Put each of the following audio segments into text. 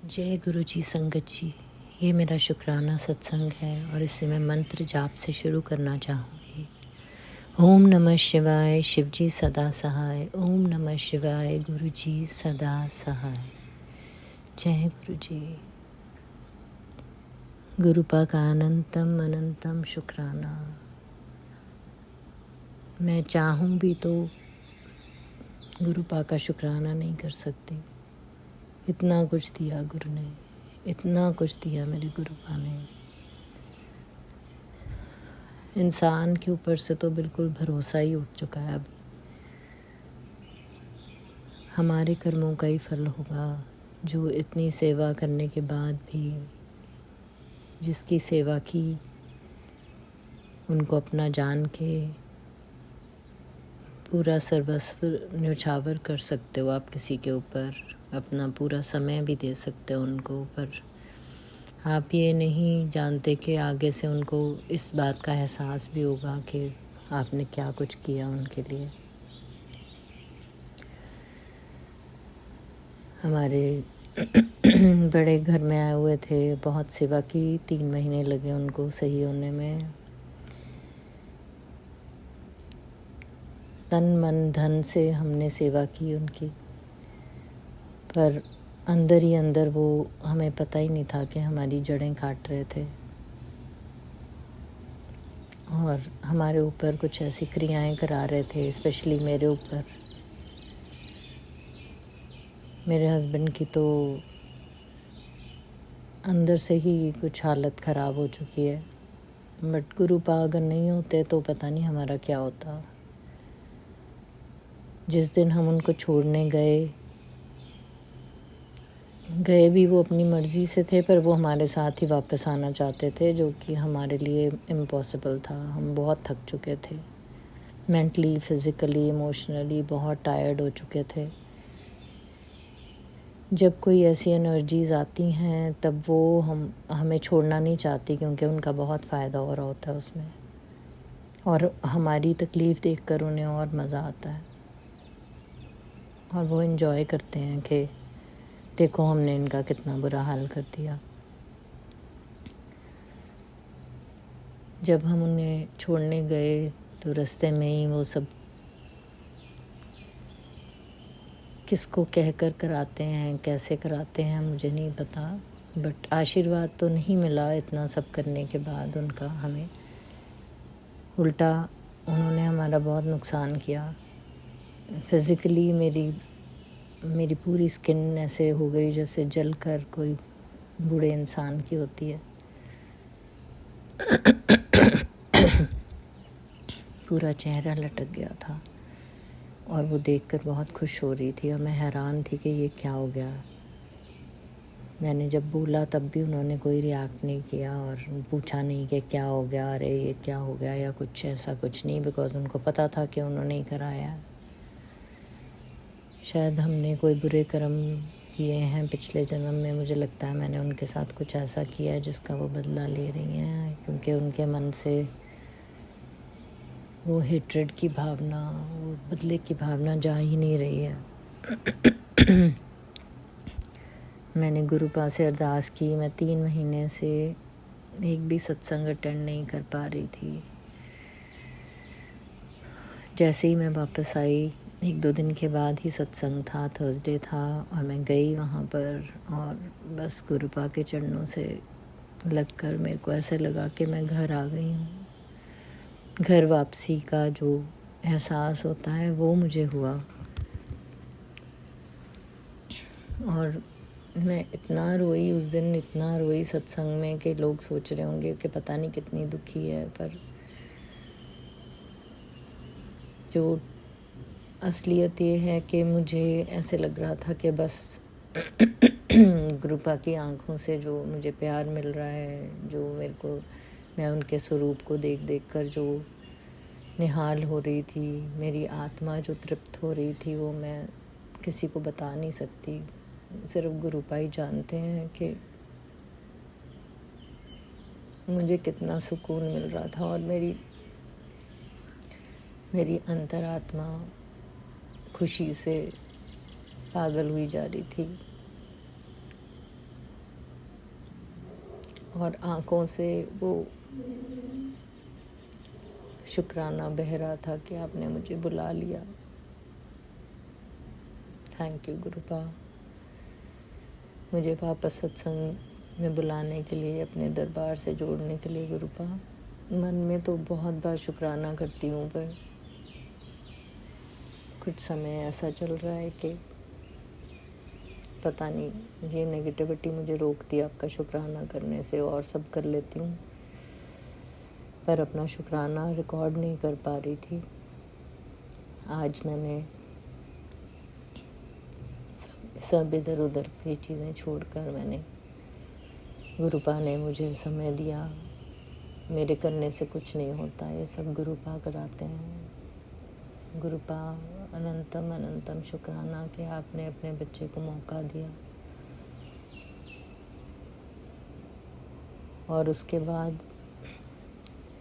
जय गुरु जी संगत जी। ये मेरा शुक्राना सत्संग है और इसे मैं मंत्र जाप से शुरू करना चाहूँगी। ओम नमः शिवाय, शिव जी सदा सहाय। ओम नमः शिवाय, गुरु जी सदा सहाय। जय गुरु जी। गुरुपा का अनंतम अनंतम शुक्राना। मैं चाहूँ भी तो गुरुपा का शुक्राना नहीं कर सकती। इतना कुछ दिया गुरु ने, इतना कुछ दिया मेरे गुरुपा ने। इंसान के ऊपर से तो बिल्कुल भरोसा ही उठ चुका है। अभी हमारे कर्मों का ही फल होगा, जो इतनी सेवा करने के बाद भी जिसकी सेवा की उनको अपना जान के पूरा सर्वस्व न्यौछावर कर सकते हो। आप किसी के ऊपर अपना पूरा समय भी दे सकते हो उनको, पर आप ये नहीं जानते कि आगे से उनको इस बात का एहसास भी होगा कि आपने क्या कुछ किया उनके लिए। हमारे बड़े घर में आए हुए थे, बहुत सेवा की, 3 महीने लगे उनको सही होने में। तन मन धन से हमने सेवा की उनकी, पर अंदर ही अंदर वो हमें पता ही नहीं था कि हमारी जड़ें काट रहे थे और हमारे ऊपर कुछ ऐसी क्रियाएं करा रहे थे, स्पेशली मेरे ऊपर। मेरे हस्बैंड की तो अंदर से ही कुछ हालत ख़राब हो चुकी है, बट गुरुपा अगर नहीं होते तो पता नहीं हमारा क्या होता। जिस दिन हम उनको छोड़ने गए भी वो अपनी मर्ज़ी से थे, पर वो हमारे साथ ही वापस आना चाहते थे, जो कि हमारे लिए इम्पॉसिबल था। हम बहुत थक चुके थे, मेंटली, फिज़िकली, इमोशनली बहुत टायर्ड हो चुके थे। जब कोई ऐसी एनर्जीज़ आती हैं तब वो हमें छोड़ना नहीं चाहती, क्योंकि उनका बहुत फ़ायदा हो रहा होता है उसमें, और हमारी तकलीफ़ देखकर उन्हें और मज़ा आता है और वो एंजॉय करते हैं कि देखो हमने इनका कितना बुरा हाल कर दिया। जब हम उन्हें छोड़ने गए तो रास्ते में ही वो सब किसको कहकर कराते हैं, कैसे कराते हैं, मुझे नहीं पता, बट आशीर्वाद तो नहीं मिला इतना सब करने के बाद उनका हमें। उल्टा उन्होंने हमारा बहुत नुकसान किया। फिज़िकली मेरी पूरी स्किन ऐसे हो गई जैसे जल कर कोई बूढ़े इंसान की होती है। पूरा चेहरा लटक गया था और वो देखकर बहुत खुश हो रही थी और मैं हैरान थी कि ये क्या हो गया। मैंने जब बोला तब भी उन्होंने कोई रिएक्ट नहीं किया और पूछा नहीं कि क्या हो गया, अरे ये क्या हो गया या कुछ ऐसा कुछ नहीं, बिकॉज़ उनको पता था कि उन्होंने ही कराया। शायद हमने कोई बुरे कर्म किए हैं पिछले जन्म में। मुझे लगता है मैंने उनके साथ कुछ ऐसा किया है जिसका वो बदला ले रही हैं, क्योंकि उनके मन से वो हेट्रेड की भावना, वो बदले की भावना जा ही नहीं रही है। मैंने गुरुपा से अरदास की। मैं 3 महीने से एक भी सत्संग अटेंड नहीं कर पा रही थी। जैसे ही मैं वापस आई, 1-2 दिन के बाद ही सत्संग था, थर्सडे था, और मैं गई वहाँ पर और बस गुरुपा के चरणों से लगकर मेरे को ऐसे लगा कि मैं घर आ गई हूँ। घर वापसी का जो एहसास होता है वो मुझे हुआ, और मैं इतना रोई उस दिन, इतना रोई सत्संग में कि लोग सोच रहे होंगे कि पता नहीं कितनी दुखी है, पर जो असलियत ये है कि मुझे ऐसे लग रहा था कि बस गुरुपा की आंखों से जो मुझे प्यार मिल रहा है, जो मेरे को, मैं उनके स्वरूप को देख देख कर जो निहाल हो रही थी, मेरी आत्मा जो तृप्त हो रही थी, वो मैं किसी को बता नहीं सकती। सिर्फ गुरुपा ही जानते हैं कि मुझे कितना सुकून मिल रहा था और मेरी अंतरात्मा खुशी से पागल हुई जा रही थी। और आँखों से वो शुक्राना बह रहा था कि आपने मुझे बुला लिया। थैंक यू गुरुपा, मुझे वापस सत्संग में बुलाने के लिए, अपने दरबार से जोड़ने के लिए। गुरुपा, मन में तो बहुत बार शुक्राना करती हूँ, पर कुछ समय ऐसा चल रहा है कि पता नहीं, ये नेगेटिविटी मुझे रोकती है आपका शुक्राना करने से, और सब कर लेती हूँ पर अपना शुक्राना रिकॉर्ड नहीं कर पा रही थी। आज मैंने सब इधर उधर की चीज़ें छोड़कर मैंने, गुरुपा ने मुझे समय दिया। मेरे करने से कुछ नहीं होता, ये सब गुरुपा कराते हैं। गुरुपा, अनंतम अनंतम शुक्राना कि आपने अपने बच्चे को मौका दिया। और उसके बाद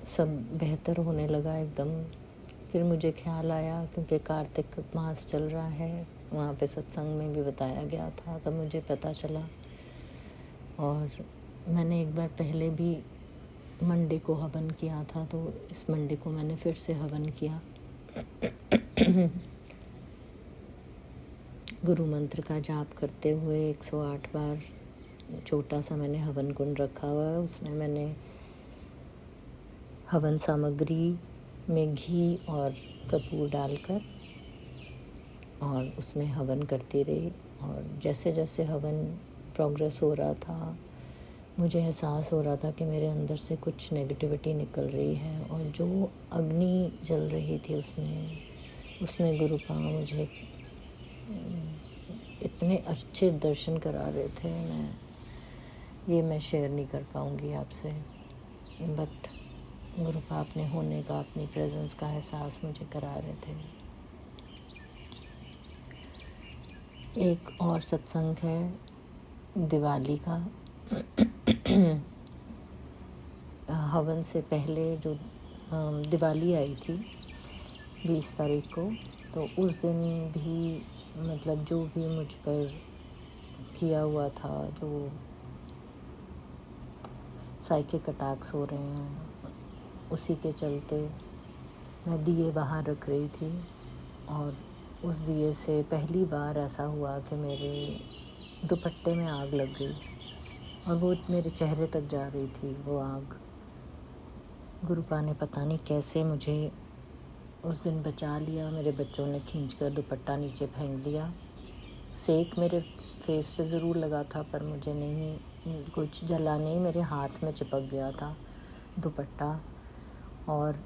सब बेहतर होने लगा एकदम। फिर मुझे ख्याल आया, क्योंकि कार्तिक मास चल रहा है, वहाँ पे सत्संग में भी बताया गया था, तब मुझे पता चला। और मैंने एक बार पहले भी मंडे को हवन किया था, तो इस मंडे को मैंने फिर से हवन किया। गुरु मंत्र का जाप करते हुए 108 बार छोटा सा मैंने हवन कुंड रखा हुआ है। उसमें मैंने हवन सामग्री में घी और कपूर डालकर और उसमें हवन करती रही। और जैसे जैसे हवन प्रोग्रेस हो रहा था, मुझे एहसास हो रहा था कि मेरे अंदर से कुछ नेगेटिविटी निकल रही है, और जो अग्नि जल रही थी उसमें गुरुपा मुझे इतने अच्छे दर्शन करा रहे थे। मैं शेयर नहीं कर पाऊँगी आपसे, बट गुरुपा अपने होने का, अपनी प्रेजेंस का एहसास मुझे करा रहे थे। एक और सत्संग है दिवाली का। हवन से पहले जो दिवाली आई थी 20 तारीख को, तो उस दिन भी मतलब जो भी मुझ पर किया हुआ था, जो साइकिक अटैक्स हो रहे हैं, उसी के चलते मैं दिए बाहर रख रही थी। और उस दिए से पहली बार ऐसा हुआ कि मेरे दुपट्टे में आग लग गई, और वो मेरे चेहरे तक जा रही थी वो आग। गुरुपा ने पता नहीं कैसे मुझे उस दिन बचा लिया। मेरे बच्चों ने खींचकर दुपट्टा नीचे फेंक दिया। सेक मेरे फेस पे ज़रूर लगा था, पर मुझे नहीं, कुछ जला नहीं, मेरे हाथ में चिपक गया था दुपट्टा। और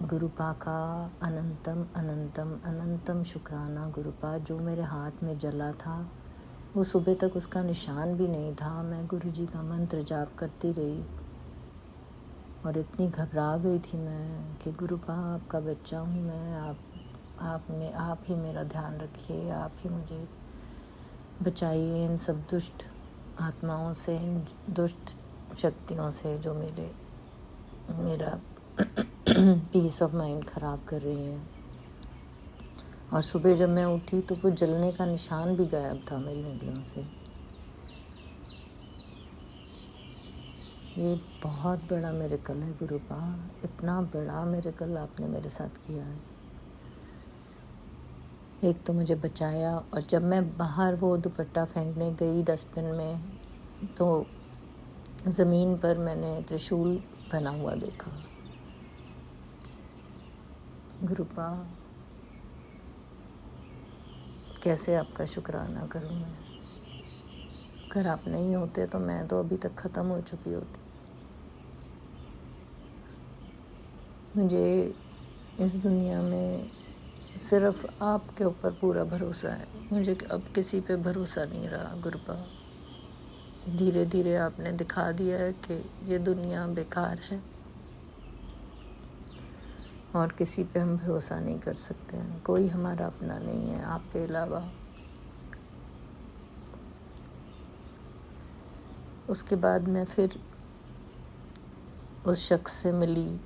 गुरुपा का अनंतम अनंतम अनंतम शुक्राना गुरुपा, जो मेरे हाथ में जला था वो सुबह तक उसका निशान भी नहीं था। मैं गुरुजी का मंत्र जाप करती रही और इतनी घबरा गई थी मैं कि गुरुपा, आपका बच्चा हूँ मैं, आप ही मेरा ध्यान रखिए, आप ही मुझे बचाइए इन सब दुष्ट आत्माओं से, इन दुष्ट शक्तियों से जो मेरा पीस ऑफ माइंड ख़राब कर रही हैं। और सुबह जब मैं उठी तो वो जलने का निशान भी गायब था मेरी उंगलियों से। ये बहुत बड़ा मिरेकल है गुरुपा, इतना बड़ा मिरेकल आपने मेरे साथ किया है। एक तो मुझे बचाया, और जब मैं बाहर वो दुपट्टा फेंकने गई डस्टबिन में, तो ज़मीन पर मैंने त्रिशूल बना हुआ देखा। गुरुपा, कैसे आपका शुक्राना करूं मैं? अगर आप नहीं होते तो मैं तो अभी तक ख़त्म हो चुकी होती। मुझे इस दुनिया में सिर्फ आपके ऊपर पूरा भरोसा है, मुझे अब किसी पे भरोसा नहीं रहा गुरुपा। धीरे धीरे आपने दिखा दिया है कि ये दुनिया बेकार है और किसी पे हम भरोसा नहीं कर सकते हैं। कोई हमारा अपना नहीं है आपके अलावा। उसके बाद मैं फिर उस शख्स से मिली,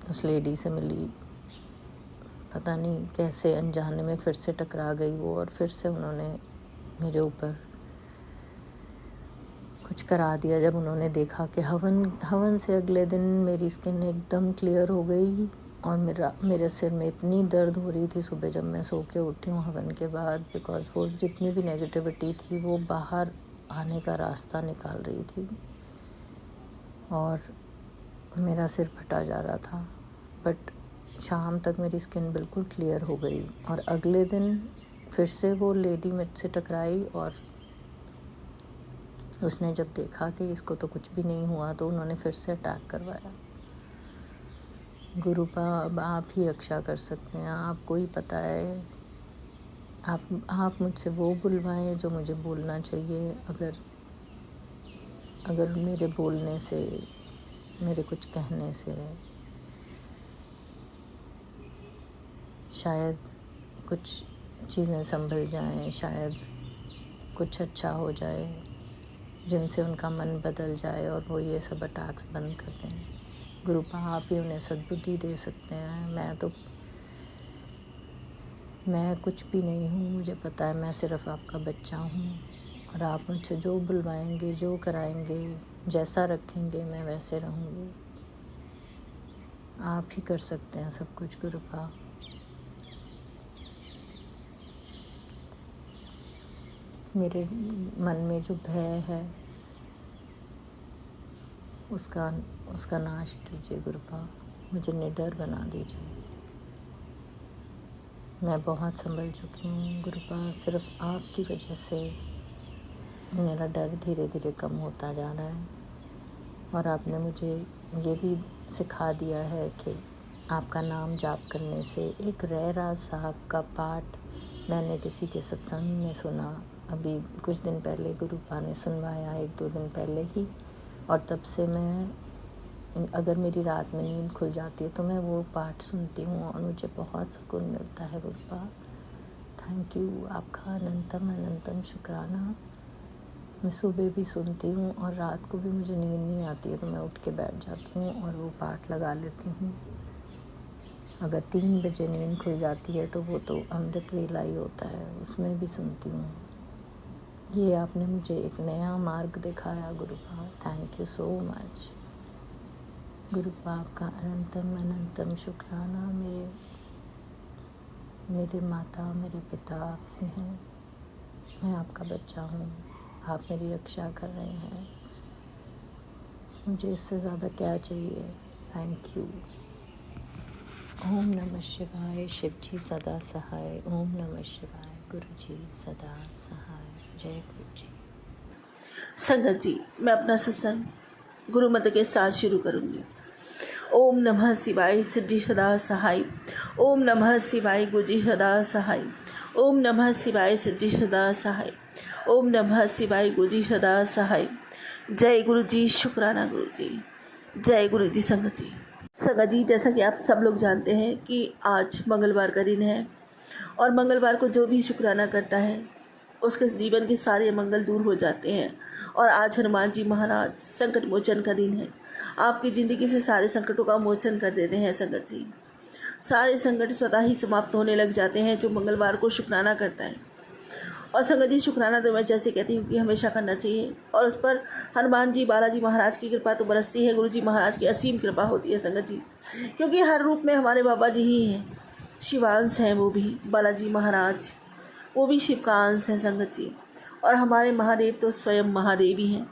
उस लेडी से मिली, पता नहीं कैसे अनजाने में फिर से टकरा गई वो, और फिर से उन्होंने मेरे ऊपर कुछ करा दिया। जब उन्होंने देखा कि हवन से अगले दिन मेरी स्किन एकदम क्लियर हो गई और मेरे सिर में इतनी दर्द हो रही थी सुबह जब मैं सो के उठी हूँ हवन के बाद, बिकॉज़ वो जितनी भी नेगेटिविटी थी वो बाहर आने का रास्ता निकाल रही थी और मेरा सिर फटा जा रहा था। बट शाम तक मेरी स्किन बिल्कुल क्लियर हो गई और अगले दिन फिर से वो लेडी मुझसे टकराई और उसने जब देखा कि इसको तो कुछ भी नहीं हुआ तो उन्होंने फिर से अटैक करवाया। गुरुपा अब आप ही रक्षा कर सकते हैं, आपको ही पता है। आप मुझसे वो बुलवाएं जो मुझे बोलना चाहिए। अगर मेरे बोलने से, मेरे कुछ कहने से शायद कुछ चीज़ें संभल जाएं, शायद कुछ अच्छा हो जाए, जिनसे उनका मन बदल जाए और वो ये सब अटैक्स बंद कर दें। गुरुपा आप ही उन्हें सद्बुद्धि दे सकते हैं। मैं कुछ भी नहीं हूँ, मुझे पता है मैं सिर्फ़ आपका बच्चा हूँ और आप मुझसे जो बुलवाएंगे, जो कराएंगे, जैसा रखेंगे मैं वैसे रहूँगी। आप ही कर सकते हैं सब कुछ गुरुपा। मेरे मन में जो भय है उसका नाश कीजिए गुरुपा, मुझे निडर बना दीजिए। मैं बहुत संभल चुकी हूँ गुरुपा, सिर्फ आपकी वजह से मेरा डर धीरे धीरे कम होता जा रहा है और आपने मुझे ये भी सिखा दिया है कि आपका नाम जाप करने से एक रहराज साहब का पाठ मैंने किसी के सत्संग में सुना, अभी कुछ दिन पहले गुरुपा ने सुनवाया, 1-2 दिन पहले ही, और तब से मैं अगर मेरी रात में नींद खुल जाती है तो मैं वो पाठ सुनती हूँ और मुझे बहुत सुकून मिलता है गुरुपा। थैंक यू, आपका अनंतम शुक्राना। मैं सुबह भी सुनती हूँ और रात को भी मुझे नींद नहीं आती है तो मैं उठ के बैठ जाती हूँ और वो पाठ लगा लेती हूँ। अगर 3 बजे नींद खुल जाती है तो वो तो अमृत वेला ही होता है, उसमें भी सुनती हूँ। ये आपने मुझे एक नया मार्ग दिखाया गुरुपा, थैंक यू सो मच गुरुपा। आपका अनंतम शुक्राना। मेरे माता, मेरे पिता आप ही हैं, मैं आपका बच्चा हूँ, आप मेरी रक्षा कर रहे हैं, मुझे इससे ज़्यादा क्या चाहिए। Thank you. ओम नमः शिवाय। शिव जी सदा सहाय। ओम नमः शिवाय। गुरु जी सदा सहाय। जय गुरु जी। संगत जी, मैं अपना सत्संग गुरु मंत्र के साथ शुरू करूंगी। ओम नमः शिवाय सिद्धि सदा सहाय। ओम नमः शिवाय गुरु जी सदा सहाय। ओम नमः शिवाय सिद्धि सदा सहाय। ओम नमः शिवाय गुरु जी सदा सहाय। जय गुरु जी, शुक्राना गुरु जी। जय गुरु जी। संगत जी, जैसा कि आप सब लोग जानते हैं कि आज मंगलवार का दिन है और मंगलवार को जो भी शुक्राना करता है उसके जीवन के सारे मंगल दूर हो जाते हैं। और आज हनुमान जी महाराज संकट मोचन का दिन है, आपकी ज़िंदगी से सारे संकटों का मोचन कर देते हैं। संगत जी, सारे संकट स्वतः ही समाप्त होने लग जाते हैं जो मंगलवार को शुक्राना करता है। और संगत जी, शुक्राना तो मैं जैसे कहती हूँ कि हमेशा करना चाहिए और उस पर हनुमान जी बालाजी महाराज की कृपा तो बरसती है, गुरु जी महाराज की असीम कृपा होती है संगत जी, क्योंकि हर रूप में हमारे बाबा जी ही हैं। शिवांश हैं वो भी, बालाजी महाराज वो भी शिव का अंश है संगत जी, और हमारे महादेव तो स्वयं महादेव ही हैं।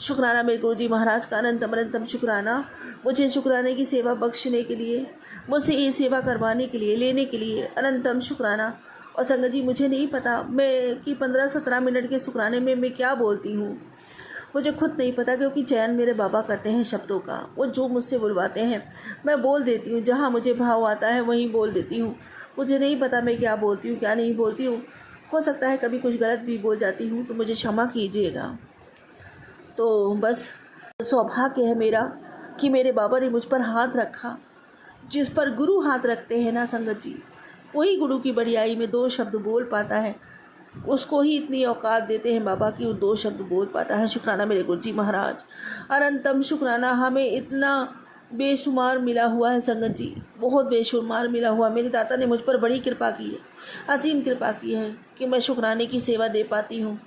शुक्राना मेरे गुरु जी महाराज का अनंतम शुक्राना, मुझे शुक्राने की सेवा बख्शने के लिए, मुझसे ये सेवा करवाने के लिए, लेने के लिए अनंतम शुक्राना। और संगत जी, मुझे नहीं पता मैं कि 15-17 मिनट के शुक्राने में मैं क्या बोलती हूँ, मुझे खुद नहीं पता, क्योंकि चयन मेरे बाबा करते हैं शब्दों का। वो जो मुझसे बुलवाते हैं मैं बोल देती हूँ, जहाँ मुझे भाव आता है वहीं बोल देती हूँ। मुझे नहीं पता मैं क्या बोलती हूँ क्या नहीं बोलती हूँ, हो सकता है कभी कुछ गलत भी बोल जाती हूँ तो मुझे क्षमा कीजिएगा। तो बस सौभाग्य है मेरा कि मेरे बाबा ने मुझ पर हाथ रखा। जिस पर गुरु हाथ रखते हैं ना संगत जी, वही गुरु की बड़ियाई में 2 शब्द बोल पाता है, उसको ही इतनी औकात देते हैं बाबा की वो 2 शब्द बोल पाता है। शुक्राना मेरे गुरु जी महाराज, अनंतम शुक्राना। हमें इतना बेशुमार मिला हुआ है संगत जी, बहुत बेशुमार मिला हुआ। मेरे दाता ने मुझ पर बड़ी कृपा की है, असीम कृपा की है कि मैं शुक्राने की सेवा दे पाती हूँ।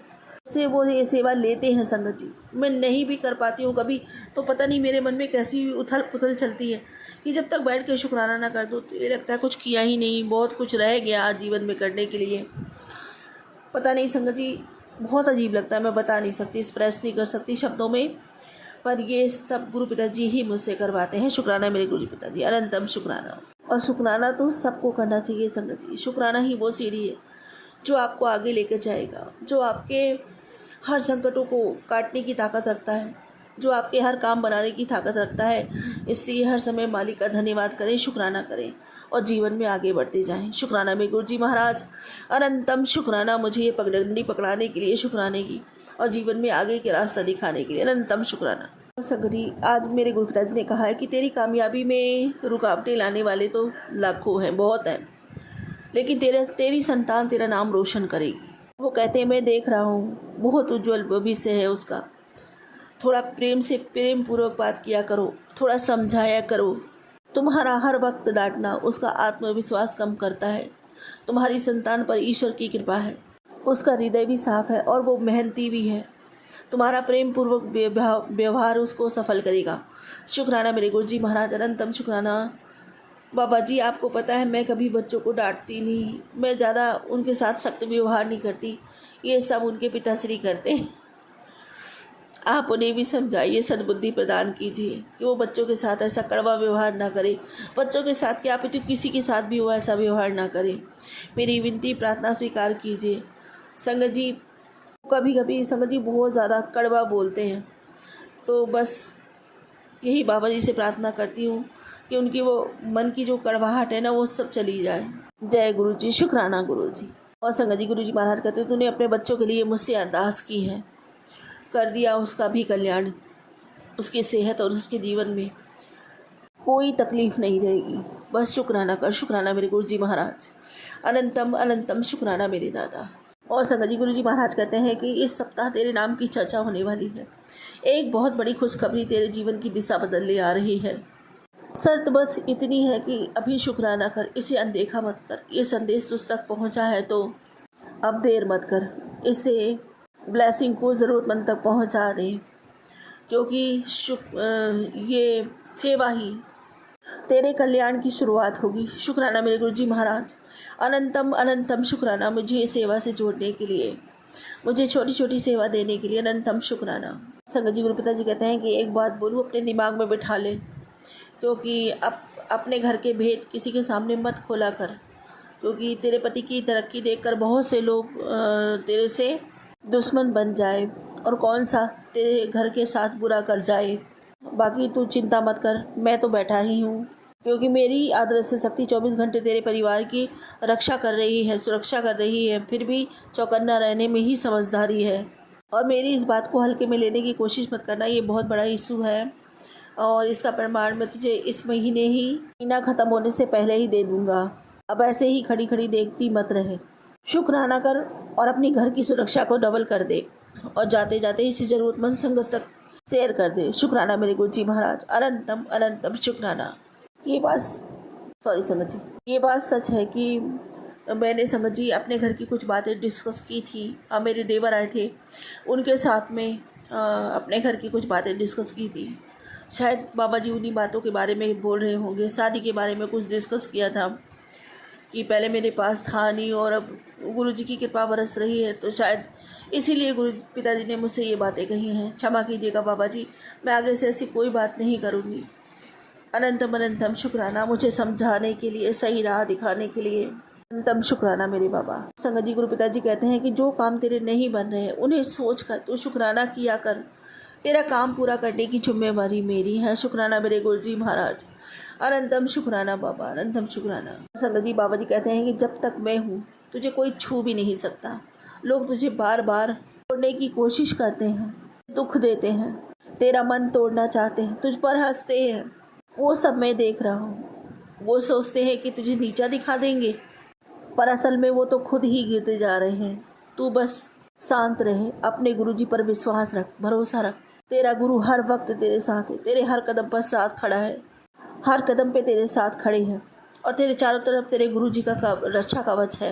से वो ये सेवा लेते हैं संगत जी। मैं नहीं भी कर पाती हूँ कभी, तो पता नहीं मेरे मन में कैसी उथल पुथल चलती है कि जब तक बैठ के शुक्राना ना कर दो तो ये लगता है कुछ किया ही नहीं, बहुत कुछ रह गया आज जीवन में करने के लिए। पता नहीं संगत जी, बहुत अजीब लगता है, मैं बता नहीं सकती, एक्सप्रेस नहीं कर सकती शब्दों में, पर ये सब गुरु पिताजी ही मुझसे करवाते हैं। शुक्राना मेरे गुरु पिताजी, अनंतम शुक्राना। और शुक्राना तो सबको करना चाहिए संगत जी। शुक्राना ही वो सीढ़ी है जो आपको आगे लेकर जाएगा, जो आपके हर संकटों को काटने की ताकत रखता है, जो आपके हर काम बनाने की ताकत रखता है। इसलिए हर समय मालिक का धन्यवाद करें, शुक्राना करें और जीवन में आगे बढ़ते जाएं। शुक्राना मेरे गुरु जी महाराज, अनंतम शुक्राना मुझे ये पगडंडी पकड़ाने के लिए, शुक्राने की, और जीवन में आगे के रास्ता दिखाने के लिए अनंतम शुक्राना। संगत जी, आज मेरे गुरु पिताजी ने कहा है कि तेरी कामयाबी में रुकावटें लाने वाले तो लाखों हैं, बहुत हैं, लेकिन तेरी संतान तेरा नाम रोशन करेगी। वो कहते हैं मैं देख रहा हूँ, बहुत उज्जवल भविष्य है उसका। थोड़ा प्रेम पूर्वक बात किया करो, थोड़ा समझाया करो। तुम्हारा हर वक्त डांटना उसका आत्मविश्वास कम करता है। तुम्हारी संतान पर ईश्वर की कृपा है, उसका हृदय भी साफ है और वो मेहनती भी है। तुम्हारा प्रेम पूर्वक व्यवहार उसको सफल करेगा। शुक्राना मेरे गुरु जी महाराज, अनंतम शुक्राना। बाबा जी, आपको पता है मैं कभी बच्चों को डांटती नहीं, मैं ज़्यादा उनके साथ सख्त व्यवहार नहीं करती, ये सब उनके पिताश्री करते हैं। आप उन्हें भी समझाइए, सद्बुद्धि प्रदान कीजिए कि वो बच्चों के साथ ऐसा कड़वा व्यवहार ना करें। बच्चों के साथ क्या, तो किसी के साथ भी वो ऐसा व्यवहार ना करें। मेरी विनती प्रार्थना स्वीकार कीजिए। संगत जी, कभी कभी संगत जी बहुत ज़्यादा कड़वा बोलते हैं, तो बस यही बाबा जी से प्रार्थना करती हूँ कि उनकी वो मन की जो कड़वाहट है ना, वो सब चली जाए। जय गुरु जी, शुक्राना गुरु जी। और संगत जी, गुरु जी महाराज कहते तूने अपने बच्चों के लिए मुझसे अरदास की है, कर दिया उसका भी कल्याण, उसकी सेहत और उसके जीवन में कोई तकलीफ नहीं रहेगी। बस शुक्राना कर। शुक्राना मेरे गुरु जी महाराज, अनंतम अनंतम शुक्राना मेरे दादा। और संगत जी, गुरु जी महाराज कहते हैं कि इस सप्ताह तेरे नाम की चर्चा होने वाली है। एक बहुत बड़ी खुशखबरी तेरे जीवन की दिशा बदलने आ रही है। शर्त बस इतनी है कि अभी शुक्राना कर, इसे अनदेखा मत कर। ये संदेश तुझ तक पहुंचा है तो अब देर मत कर, इसे ब्लेसिंग को ज़रूरतमंद तक पहुंचा दे, क्योंकि ये सेवा ही तेरे कल्याण की शुरुआत होगी। शुक्राना मेरे गुरु जी महाराज, अनंतम अनंतम शुक्राना मुझे सेवा से जोड़ने के लिए, मुझे छोटी छोटी सेवा देने के लिए अनंतम शुक्राना। संगत जी, गुरु पिताजी कहते हैं कि एक बात बोलूँ, अपने दिमाग में बिठा ले, क्योंकि अपने घर के भेद किसी के सामने मत खोला कर, क्योंकि तेरे पति की तरक्की देखकर बहुत से लोग तेरे से दुश्मन बन जाए और कौन सा तेरे घर के साथ बुरा कर जाए। बाकी तू चिंता मत कर, मैं तो बैठा ही हूँ, क्योंकि मेरी आदृश्य शक्ति 24 घंटे तेरे परिवार की रक्षा कर रही है, सुरक्षा कर रही है। फिर भी चौकन्ना रहने में ही समझदारी है, और मेरी इस बात को हल्के में लेने की कोशिश मत करना। ये बहुत बड़ा इशू है और इसका प्रमाण मैं तुझे इस महीना ख़त्म होने से पहले ही दे दूँगा। अब ऐसे ही खड़ी खड़ी देखती मत रहे। शुक्राना कर और अपनी घर की सुरक्षा को डबल कर दे, और जाते जाते इसी ज़रूरतमंद संगत तक शेयर कर दे। शुक्राना मेरे गुरु जी महाराज, अनंतम अनंतम शुक्राना। ये बात संगत जी, ये बात सच है कि मैंने संगत जी अपने घर की कुछ बातें डिस्कस की थी। मेरे देवर आए थे, उनके साथ में अपने घर की कुछ बातें डिस्कस की थी। शायद बाबा जी उन्हीं बातों के बारे में बोल रहे होंगे। शादी के बारे में कुछ डिस्कस किया था कि पहले मेरे पास था नहीं और अब गुरु जी की कृपा बरस रही है, तो शायद इसीलिए गुरु पिताजी ने मुझसे ये बातें कही हैं। क्षमा कीजिएगा बाबा जी, मैं आगे से ऐसी कोई बात नहीं करूँगी। अनंतम अनंतम शुक्राना मुझे समझाने के लिए, सही राह दिखाने के लिए। अनंतम शुक्राना मेरे बाबा। संगत जी, गुरु पिताजी कहते हैं कि जो काम तेरे नहीं बन रहे हैं उन्हें सोच कर तू शुक्राना किया कर। तेरा काम पूरा करने की जिम्मेवारी मेरी है। शुक्राना मेरे गुरु जी महाराज, अनंतम शुक्राना बाबा, अनंतम शुक्राना। संगत जी, बाबा जी कहते हैं कि जब तक मैं हूँ तुझे कोई छू भी नहीं सकता। लोग तुझे बार बार तोड़ने की कोशिश करते हैं, दुख देते हैं, तेरा मन तोड़ना चाहते हैं, तुझ पर हंसते हैं। वो सब मैं देख रहा हूँ। वो सोचते हैं कि तुझे नीचा दिखा देंगे, पर असल में वो तो खुद ही गिरते जा रहे हैं। तू बस शांत रहे, अपने गुरु जी पर विश्वास रख, भरोसा रख। तेरा गुरु हर वक्त तेरे साथ है, तेरे हर कदम पर साथ खड़ा है, हर कदम पे तेरे साथ खड़े हैं, और तेरे चारों तरफ तेरे गुरु जी का रक्षा कवच है।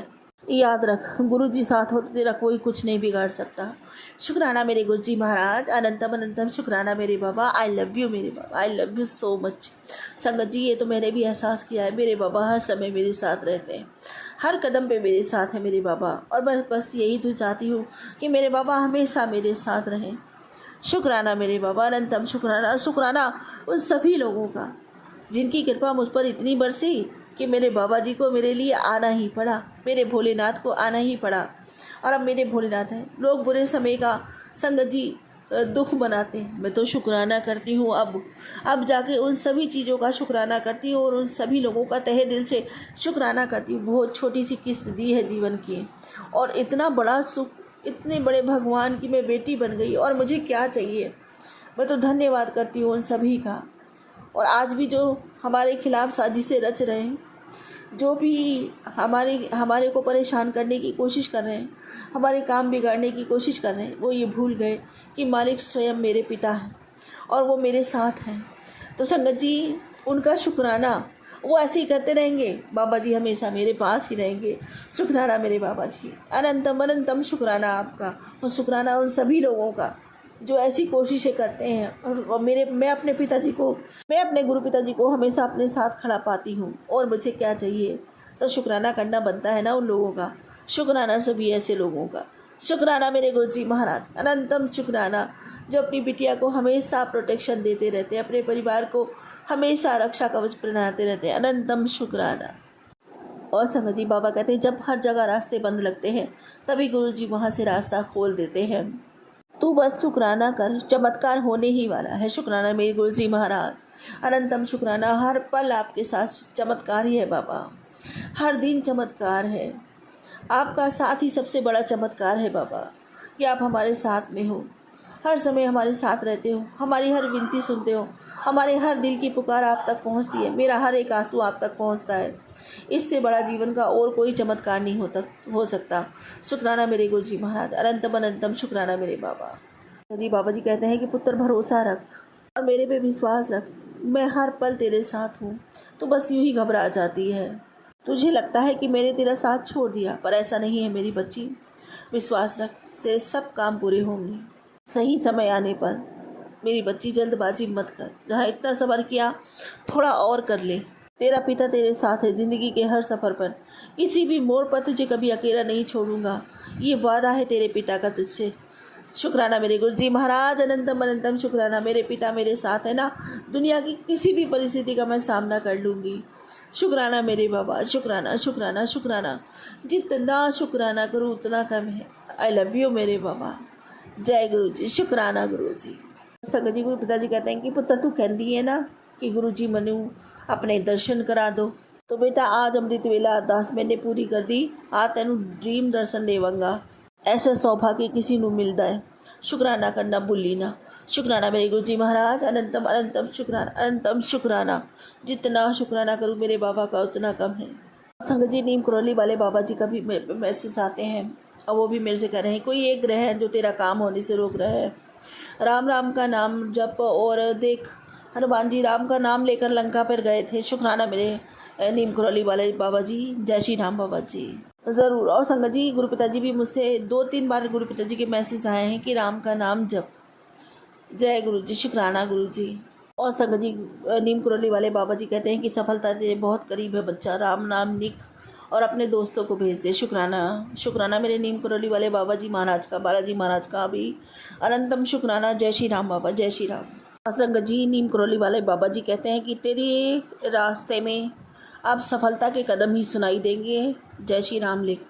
याद रख, गुरु जी साथ हो तो तेरा कोई कुछ नहीं बिगाड़ सकता। शुक्राना मेरे गुरु जी महाराज, अनंतम अनंतम शुक्राना मेरे बाबा। आई लव यू मेरे बाबा, I love you so much. संगत जी, ये तो मैंने भी एहसास किया है, मेरे बाबा हर समय मेरे साथ रहते हैं, हर कदम पे मेरे साथ है मेरे बाबा। और मैं बस यही तो चाहती हूँ कि मेरे बाबा हमेशा मेरे साथ रहें। शुक्राना मेरे बाबा, अनंतम शुक्राना। शुक्राना उन सभी लोगों का जिनकी कृपा मुझ पर इतनी बरसी कि मेरे बाबा जी को मेरे लिए आना ही पड़ा, मेरे भोलेनाथ को आना ही पड़ा। और अब मेरे भोलेनाथ हैं, लोग बुरे समय का संगत जी दुख बनाते हैं, मैं तो शुक्राना करती हूँ। अब जाके उन सभी चीज़ों का शुक्राना करती हूँ और उन सभी लोगों का तहे दिल से शुक्राना करती हूँ। बहुत छोटी सी किस्त दी है जीवन की, और इतना बड़ा सुख, इतने बड़े भगवान की मैं बेटी बन गई, और मुझे क्या चाहिए। मैं तो धन्यवाद करती हूँ उन सभी का। और आज भी जो हमारे खिलाफ साजिशें रच रहे हैं, जो भी हमारे को परेशान करने की कोशिश कर रहे हैं, हमारे काम बिगाड़ने की कोशिश कर रहे हैं, वो ये भूल गए कि मालिक स्वयं मेरे पिता हैं और वो मेरे साथ हैं। तो संगत जी, उनका शुक्राना वो ऐसे ही करते रहेंगे, बाबा जी हमेशा मेरे पास ही रहेंगे। शुक्राना मेरे बाबा जी, अनंतम अनंतम शुक्राना आपका, और शुक्राना उन सभी लोगों का जो ऐसी कोशिशें करते हैं। और मैं अपने गुरु पिताजी को हमेशा अपने साथ खड़ा पाती हूँ, और मुझे क्या चाहिए। तो शुक्राना करना बनता है ना उन लोगों का, शुक्राना सभी ऐसे लोगों का। शुक्राना मेरे गुरु जी महाराज, अनंतम शुक्राना, जो अपनी बिटिया को हमेशा प्रोटेक्शन देते रहते हैं, अपने परिवार को हमेशा रक्षा कवच पहनाते रहते हैं। अनंतम शुक्राना। और संगति, बाबा कहते हैं जब हर जगह रास्ते बंद लगते हैं तभी गुरु जी वहाँ से रास्ता खोल देते हैं। तू बस शुक्राना कर, चमत्कार होने ही वाला है। शुक्राना मेरे गुरु जी महाराज, अनंतम शुक्राना। हर पल आपके साथ चमत्कार ही है बाबा, हर दिन चमत्कार है। आपका साथ ही सबसे बड़ा चमत्कार है बाबा, कि आप हमारे साथ में हो, हर समय हमारे साथ रहते हो, हमारी हर विनती सुनते हो, हमारे हर दिल की पुकार आप तक पहुंचती है, मेरा हर एक आंसू आप तक पहुंचता है। इससे बड़ा जीवन का और कोई चमत्कार नहीं हो सकता। शुक्राना मेरे गुरु जी महाराज, अनंतम अनंतम शुक्राना मेरे बाबा जी। बाबा जी कहते हैं कि पुत्र भरोसा रख और मेरे पे विश्वास रख, मैं हर पल तेरे साथ हूँ। तो बस यूं ही घबरा जाती है, तुझे लगता है कि मैंने तेरा साथ छोड़ दिया, पर ऐसा नहीं है मेरी बच्ची। विश्वास रख, तेरे सब काम पूरे होंगे सही समय आने पर। मेरी बच्ची जल्दबाजी मत कर, जहाँ इतना सब्र किया थोड़ा और कर ले। तेरा पिता तेरे साथ है ज़िंदगी के हर सफ़र पर, किसी भी मोड़ पर तुझे कभी अकेला नहीं छोड़ूंगा, ये वादा है तेरे पिता का तुझसे। शुक्राना मेरे गुरु जी महाराज, अनंतम अनंतम शुक्राना। मेरे पिता मेरे साथ है ना, दुनिया की किसी भी परिस्थिति का मैं सामना कर लूँगी। शुक्राना मेरे बाबा, शुक्राना शुक्राना शुक्राना। जितना शुक्राना करूँ उतना कम है। आई लव यू मेरे बाबा। जय गुरु जी। शुक्राना गुरु जी। संगत जी, गुरु पिताजी कहते हैं कि पुत्र तू कहती है ना कि गुरु जी मनु अपने दर्शन करा दो, तो बेटा आज अमृत वेला अरदास मैंने पूरी कर दी। आ तेनू ड्रीम दर्शन देवांगा, ऐसा सौभाग्य किसी ਨੂੰ मिलता है। शुक्राना करना भूली ना। शुक्राना मेरे गुरु जी महाराज, अनंतम अनंतम शुक्राना, अनंतम शुक्राना। जितना शुक्राना करूँ मेरे बाबा का उतना कम है। संगत जी, नीम करौली वाले बाबा जी का भी मैसेज आते हैं, और वो भी मेरे से कह रहे हैं कोई एक ग्रह है जो तेरा काम होने से रोक रहा है। राम राम का नाम जप, और देख हनुमान जी राम का नाम लेकर लंका पर गए थे। शुक्राना मेरे नीम करौली वाले बाबा जी। जय श्री राम बाबा जी। ज़रूर। और संगत जी, गुरु पिताजी भी मुझसे 2-3 बार गुरु पिताजी के मैसेज आए हैं कि राम का नाम जप। जय गुरु जी। शुक्राना गुरु जी। और संगत जी, नीम करौली वाले बाबा जी कहते हैं कि सफलता तेरे बहुत करीब है बच्चा, राम नाम लिख और अपने दोस्तों को भेज दे। शुक्राना शुक्राना मेरे नीम करौली वाले बाबा जी महाराज का, बालाजी महाराज का भी अनंतम शुक्राना। जय श्री राम बाबा, जय श्री राम। संगत जी, नीम करौली वाले बाबा जी कहते हैं कि तेरे रास्ते में अब सफलता के कदम ही सुनाई देंगे। जय श्री राम लिख।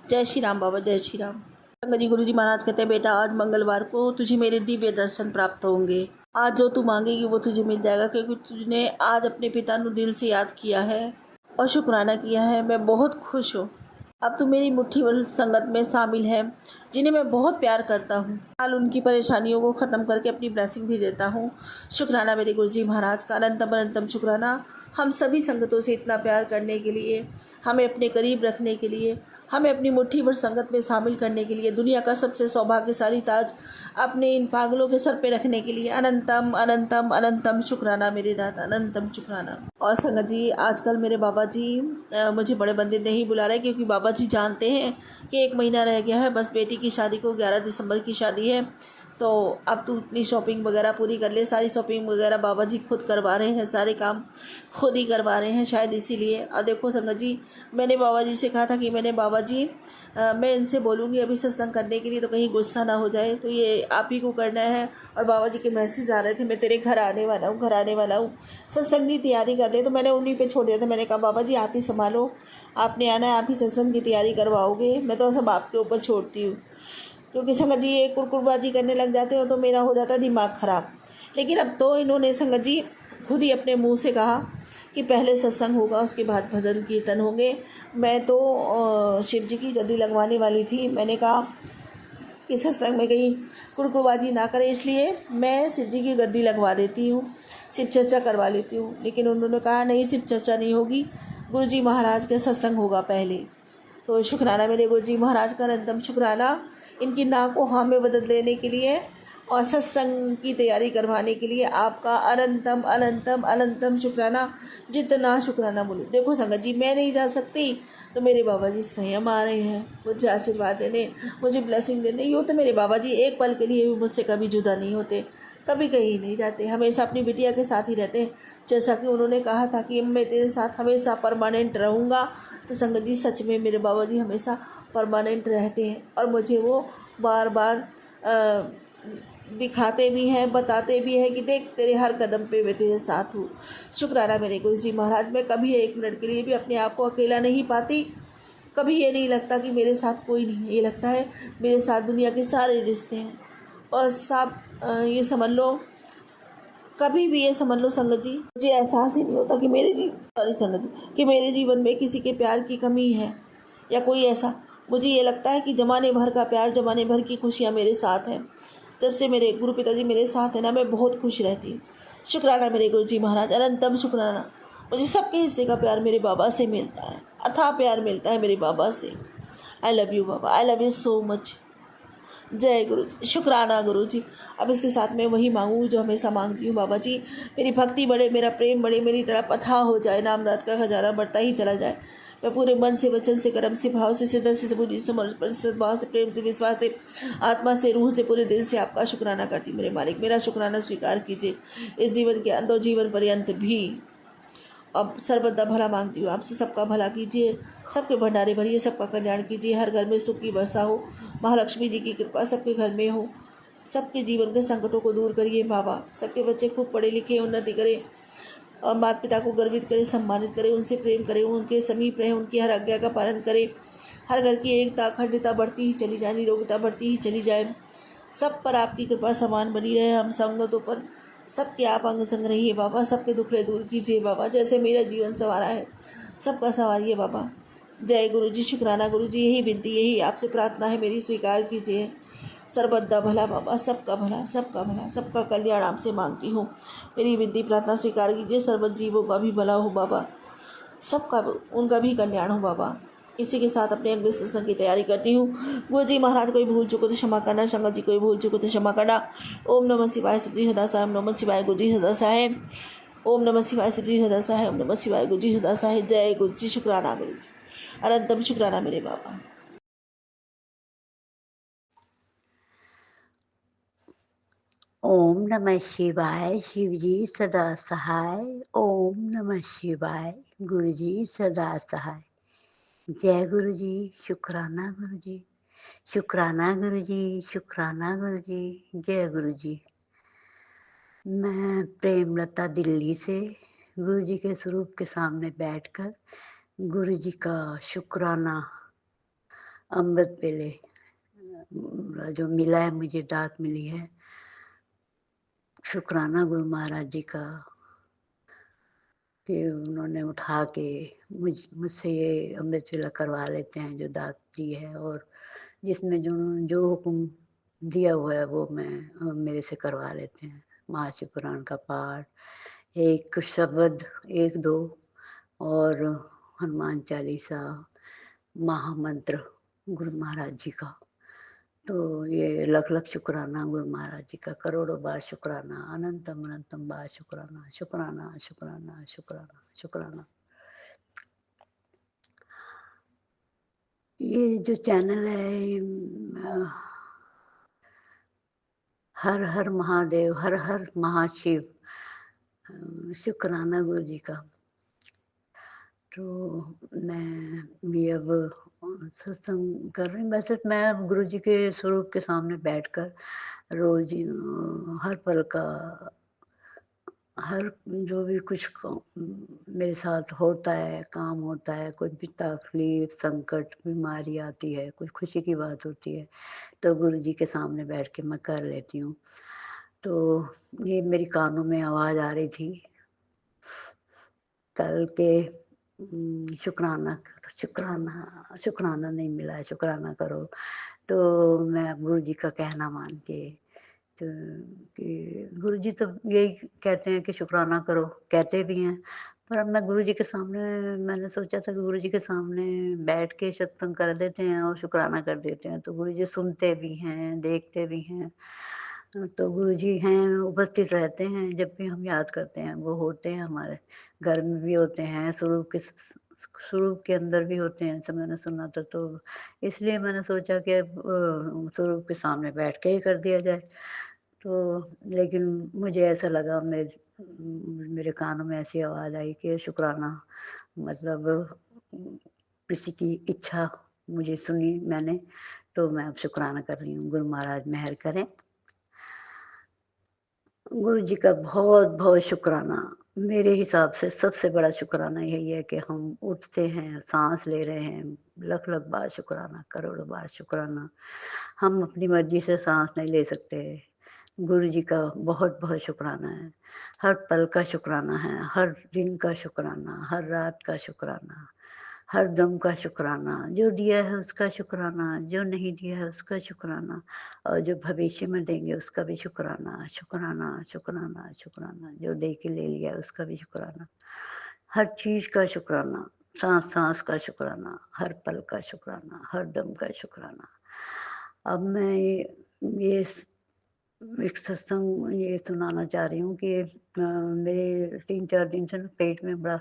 जय श्री राम बाबा, जय श्री राम। संगत जी, गुरु जी महाराज कहते हैं बेटा आज मंगलवार को तुझे मेरे दिव्य दर्शन प्राप्त होंगे। आज जो तू मांगेगी वो तुझे मिल जाएगा, क्योंकि तुझने आज अपने पिता को दिल से याद किया है और शुक्राना किया है। मैं बहुत खुश हूँ। अब तू मेरी मुट्ठी भर संगत में शामिल है जिन्हें मैं बहुत प्यार करता हूँ। हाल उनकी परेशानियों को ख़त्म करके अपनी ब्लेसिंग भी देता हूँ। शुक्राना मेरे गुरु जी महाराज का, अनंतम अनंतम शुक्राना। हम सभी संगतों से इतना प्यार करने के लिए, हमें अपने करीब रखने के लिए, हमें अपनी मुट्ठी भर संगत में शामिल करने के लिए, दुनिया का सबसे सौभाग्यशाली ताज अपने इन पागलों के सर पे रखने के लिए अनंतम अनंतम अनंतम शुक्राना मेरे दाता, अनंतम शुक्राना। और संगत जी, आजकल मेरे बाबा जी मुझे बड़े मंदिर नहीं बुला रहे, क्योंकि बाबा जी जानते हैं कि 1 महीना रह गया है बस बेटी की शादी को, 11 दिसंबर की शादी है। तो अब तू अपनी शॉपिंग वगैरह पूरी कर ले। सारी शॉपिंग वगैरह बाबा जी खुद करवा रहे हैं, सारे काम खुद ही करवा रहे हैं शायद इसीलिए। और देखो संगत जी, मैंने बाबा जी से कहा था कि मैंने बाबा जी मैं इनसे बोलूँगी अभी सत्संग करने के लिए, तो कहीं गुस्सा ना हो जाए, तो ये आप ही को करना है। और बाबा जी के मैसेज आ रहे थे, मैं तेरे घर आने वाला हूँ, घर आने वाला हूँ, सत्संग की तैयारी कर ले। तो मैंने उन्हीं पे छोड़ दिया था। मैंने कहा बाबा जी आप ही संभालो, आपने आना है, आप ही सत्संग की तैयारी करवाओगे, मैं तो सब आपके ऊपर छोड़ती हूँ। क्योंकि संगत जी ये कुड़कुड़बाजी करने लग जाते हो तो मेरा हो जाता है दिमाग ख़राब। लेकिन अब तो इन्होंने संगत जी खुद ही अपने मुंह से कहा कि पहले सत्संग होगा, उसके बाद भजन कीर्तन होंगे। मैं तो शिव जी की गद्दी लगवाने वाली थी। मैंने कहा कि सत्संग में कहीं कुड़कुड़बाजी ना करें, इसलिए मैं शिव जी की गद्दी लगवा देती हूँ, शिव चर्चा करवा लेती हूँ। लेकिन उन्होंने कहा नहीं, शिव चर्चा नहीं होगी, गुरु जी महाराज का सत्संग होगा पहले। तो शुक्राना मेरे गुरु जी महाराज का, अनंतम शुक्राना इनकी ना को हाँ में बदल देने के लिए और सत्संग की तैयारी करवाने के लिए आपका अनंतम अनंतम अनंतम शुक्राना। जितना शुक्राना बोलो। देखो संगत जी, मैं नहीं जा सकती तो मेरे बाबा जी स्वयं आ रहे हैं मुझे आशीर्वाद देने, मुझे ब्लेसिंग देने। यूँ तो मेरे बाबा जी एक पल के लिए भी मुझसे कभी जुदा नहीं होते, कभी कहीं नहीं जाते, हमेशा अपनी बिटिया के साथ ही रहते हैं। जैसा कि उन्होंने कहा था कि मैं तेरे साथ हमेशा परमानेंट रहूँगा, तो संगत जी सच में मेरे बाबा जी हमेशा परमानेंट रहते हैं। और मुझे वो बार बार दिखाते भी हैं, बताते भी हैं कि देख तेरे हर कदम पे मैं तेरे साथ हूँ। शुक्राना मेरे गुरु जी महाराज। मैं कभी 1 मिनट के लिए भी अपने आप को अकेला नहीं पाती। कभी ये नहीं लगता कि मेरे साथ कोई नहीं है, ये लगता है मेरे साथ दुनिया के सारे रिश्ते हैं। और सब ये समझ लो, कभी भी ये समझ लो संगत जी, मुझे एहसास ही नहीं होता कि संगत जी, कि मेरे जीवन में किसी के प्यार की कमी है या कोई ऐसा। मुझे ये लगता है कि ज़माने भर का प्यार, ज़माने भर की खुशियाँ मेरे साथ हैं। जब से मेरे गुरु पिताजी मेरे साथ हैं ना, मैं बहुत खुश रहती हूँ। शुक्राना मेरे गुरु जी महाराज, अनंतम शुक्राना। मुझे सबके हिस्से का प्यार मेरे बाबा से मिलता है, अथाह प्यार मिलता है मेरे बाबा से। आई love you Baba, I love you so much. जय गुरु जी, शुक्राना गुरु जी। अब इसके साथ मैं वही मांगू जो हमेशा मांगती हूँ बाबा जी, मेरी भक्ति बढ़े, मेरा प्रेम बढ़े, मेरी तरफ अथाह हो जाए, नाम रात का खजाना बढ़ता ही चला जाए। मैं पूरे मन से, वचन से, कर्म से, भाव से, सिद्ध से, बुद्धि से, सद्भाव से, प्रेम से, विश्वास से, आत्मा से, रूह से, पूरे दिल से आपका शुक्राना करती हूँ। मेरे मालिक, मेरा शुक्राना स्वीकार कीजिए इस जीवन के अंत और जीवन पर्यंत भी। अब सर्वदा भला मांगती हूँ आपसे, सबका भला कीजिए, सबके भंडारे भरिए, सबका कल्याण कीजिए, हर घर में सुख की वर्षा हो, महालक्ष्मी जी की कृपा सबके घर में हो, सबके जीवन के संकटों को दूर करिए बाबा। सबके बच्चे खूब पढ़े लिखे, उन्नति करें और माता पिता को गर्वित करें, सम्मानित करें, उनसे प्रेम करें, उनके समीप रहें, उनकी हर आज्ञा का पालन करें। हर घर की एकता अखंडता बढ़ती ही चली जाए, निरोगता बढ़ती ही चली जाए। सब पर आपकी कृपा समान बनी रहे, हम संगतों पर सबके आप अंग संग रहिए बाबा। सबके दुखड़े दूर कीजिए बाबा, जैसे मेरा जीवन संवारा है सबका संवारिए बाबा। जय गुरु जी, शुक्राना गुरु जी। यही विनती, यही आपसे प्रार्थना है मेरी, स्वीकार कीजिए। सर्वदा भला बाबा, सबका भला, सबका भला, सबका कल्याण आपसे मांगती हूँ। मेरी विनती प्रार्थना स्वीकार कीजिए। सर्व जीवों का भी भला हो बाबा, सबका उनका भी कल्याण हो बाबा। इसी के साथ अपने अगले सत्संग की तैयारी करती हूँ। गुरु जी महाराज कोई भूल चुको तो क्षमा करना, संगत जी कोई भूल चुको तो क्षमा करना। ओम नमः शिवाय, शिव जी सदा साहेब, नमः शिवाय, गुरु जी सदा साहेब। ओम नमः शिवाय, शिव जी सदा साहेब, ओम नमः शिवाय, गुरु जी सदा साहेब। जय गुरु जी, शुक्राना गुरु जी, अनंतम शुक्राना मेरे बाबा। ओम नमः शिवाय, शिव जी सदा सहाय। ओम नमः शिवाय, गुरु जी सदा सहाय। जय गुरु जी, शुक्राना गुरु जी, शुक्राना गुरु जी, शुक्राना गुरु जी। जय गुरु जी। मैं प्रेमलता दिल्ली से गुरु जी के स्वरूप के सामने बैठकर गुरु जी का शुक्राना अमृत वेले जो मिला है, मुझे दात मिली है, शुक्राना गुरु महाराज जी का कि उन्होंने उठा के मुझसे ये अमृत वेला करवा लेते हैं, जो दात दी है। और जिसमें जो जो हुक्म दिया हुआ है वो मेरे से करवा लेते हैं। महाशिव पुराण का पाठ, एक शब्द, 1-2 और हनुमान चालीसा, महामंत्र गुरु महाराज जी का। तो ये लख लख शुक्राना गुरु महाराज जी का, करोड़ों बार शुक्राना, अनंतम अनंतम बार शुक्राना, शुक्राना शुक्राना शुक्राना शुक्राना। ये जो चैनल है ये, हर हर महादेव, हर हर महाशिव, शुक्राना गुरु जी का। तो मैं भी अब सत्संग कर रही हूँ। वैसे मैं अब गुरु जी के स्वरूप के सामने बैठकर रोज हर पल का, हर जो भी कुछ मेरे साथ होता है, काम होता है, कोई भी तकलीफ, संकट, बीमारी आती है, कोई खुशी की बात होती है, तो गुरु जी के सामने बैठ के मैं कर लेती हूँ। तो ये मेरी कानों में आवाज़ आ रही थी कल के, शुक्राना करो, शुक्राना, शुक्राना नहीं मिला है, शुक्राना करो। तो मैं गुरु जी का कहना मान के, तो कि गुरु जी तो यही कहते हैं कि शुक्राना करो, कहते भी हैं। पर अब मैं गुरु जी के सामने, मैंने सोचा था कि गुरु जी के सामने बैठ के सत्संग कर देते हैं और शुक्राना कर देते हैं, तो गुरु जी सुनते भी हैं, देखते भी हैं। तो गुरु जी हैं, उपस्थित रहते हैं जब भी हम याद करते हैं, वो होते हैं हमारे घर में भी होते हैं, स्वरूप के अंदर भी होते हैं, ऐसा मैंने सुना था। तो इसलिए मैंने सोचा कि अब स्वरूप के सामने बैठ के ही कर दिया जाए। तो लेकिन मुझे ऐसा लगा, मेरे कानों में ऐसी आवाज़ आई कि शुक्राना, मतलब किसी की इच्छा मुझे सुनी मैंने, तो मैं अब शुक्राना कर रही हूँ। गुरु महाराज मेहर करें। गुरु जी का बहुत बहुत शुक्राना। मेरे हिसाब से सबसे बड़ा शुक्राना यही है कि हम उठते हैं, सांस ले रहे हैं। लख लख बार शुक्राना, करोड़ों बार शुक्राना। हम अपनी मर्जी से सांस नहीं ले सकते। गुरु जी का बहुत बहुत शुक्राना है। हर पल का शुक्राना है, हर दिन का शुक्राना, हर रात का शुक्राना, हर दम का शुक्राना। जो दिया है उसका शुक्राना, जो नहीं दिया है उसका शुक्राना, और जो भविष्य में देंगे उसका भी शुक्राना, शुक्राना शुक्राना शुक्राना। जो दे के ले लिया उसका भी शुक्राना, हर चीज का शुक्राना, सांस सांस का शुक्राना, हर पल का शुक्राना, हर दम का शुक्राना। अब मैं ये एक सत्संग ये सुनाना चाह रही हूँ कि मेरे 3-4 दिन से ना पेट में बड़ा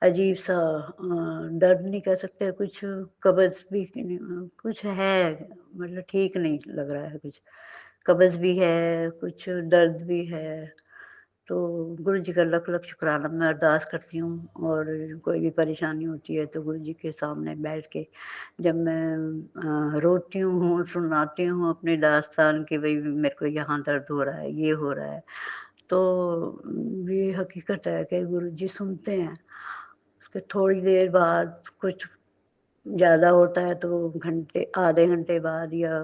अजीब सा दर्द नहीं कह सकते, कुछ कब्ज भी कुछ है, मतलब ठीक नहीं लग रहा है। कुछ कब्ज भी है, कुछ दर्द भी है। तो गुरु जी का लख लख शुक्राना। मैं अरदास करती हूँ और कोई भी परेशानी होती है तो गुरु जी के सामने बैठ के जब मैं रोती हूँ, सुनाती हूँ अपनी दास्तान कि भाई मेरे को यहाँ दर्द हो रहा है, ये हो रहा है, तो ये हकीकत है कि गुरु जी सुनते हैं। उसके थोड़ी देर बाद कुछ ज़्यादा होता है तो घंटे, आधे घंटे बाद या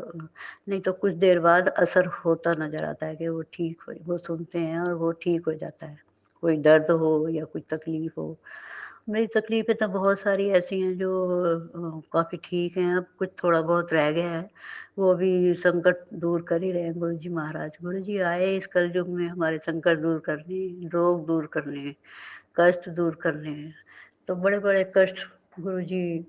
नहीं तो कुछ देर बाद असर होता नज़र आता है कि वो ठीक हो, वो सुनते हैं और वो ठीक हो जाता है। कोई दर्द हो या कोई तकलीफ़ हो। मेरी तकलीफ़ें तो बहुत सारी ऐसी हैं जो काफ़ी ठीक हैं, अब कुछ थोड़ा बहुत रह गया है। वो भी संकट दूर कर ही रहे हैं गुरु जी महाराज। गुरु जी आए इस कलयुग में हमारे संकट दूर करने, रोग दूर करने, कष्ट दूर करने। तो बड़े-बड़े कष्ट गुरु जी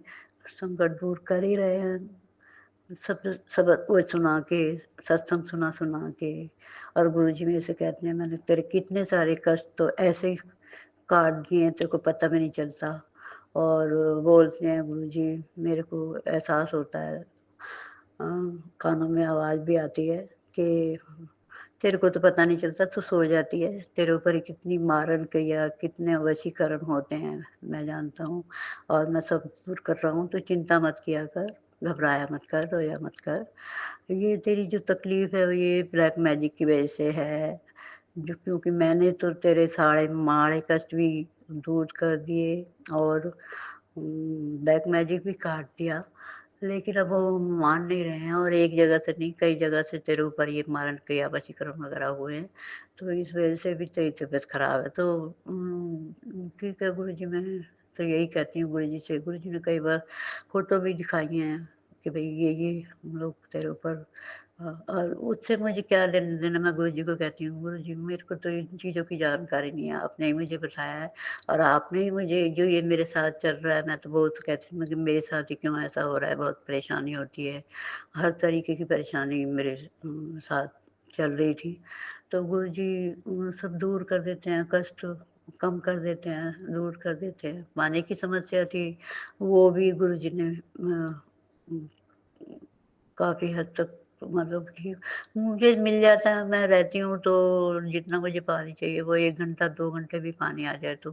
संकट दूर कर ही रहे हैं। सब सबक वो सुना के, सत्संग सुना-सुना के। और गुरु जी मेरे से कहते हैं मैंने तेरे कितने सारे कष्ट तो ऐसे ही काट दिए हैं, तेरे को पता भी नहीं चलता। और बोलते हैं गुरु जी, मेरे को एहसास होता है, कानों में आवाज़ भी आती है कि तेरे को तो पता नहीं चलता, तू सो जाती है। तेरे ऊपर ही कितनी मारण क्रिया, कितने वशीकरण होते हैं, मैं जानता हूँ और मैं सब दूर कर रहा हूँ। तो चिंता मत किया कर, घबराया मत कर, रोया मत कर। ये तेरी जो तकलीफ़ है, ये ब्लैक मैजिक की वजह से है। जो क्योंकि मैंने तो तेरे सारे माड़े कष्ट भी दूर कर दिए और ब्लैक मैजिक भी काट दिया। लेकिन अब वो मान नहीं रहे हैं और एक जगह से नहीं, कई जगह से तेरे ऊपर ये मारण क्रिया, वशीकरण वगैरह हुए हैं। तो इस वजह से भी तेरी तबीयत खराब है। तो ठीक है गुरु जी, मैं तो यही कहती हूँ गुरु जी से। गुरु जी ने कई बार फ़ोटो भी दिखाई हैं कि भई ये हम लोग तेरे ऊपर और उससे मुझे क्या लेना देना, मैं गुरुजी को कहती हूँ, गुरुजी मेरे को तो इन चीज़ों की जानकारी नहीं है, आपने ही मुझे बताया है और आपने ही मुझे जो ये मेरे साथ चल रहा है, मैं तो बहुत कहती हूँ कि मेरे साथ ही क्यों ऐसा हो रहा है, बहुत परेशानी होती है। हर तरीके की परेशानी मेरे साथ चल रही थी। तो गुरुजी सब दूर कर देते हैं, कष्ट कम कर देते हैं, दूर कर देते हैं। पानी की समस्या थी, वो भी गुरुजी ने उम, काफ़ी हद तक मतलब ठीक मुझे मिल जाता है, मैं रहती हूँ तो जितना मुझे पानी चाहिए वो 1 घंटा 2 घंटे भी पानी आ जाए तो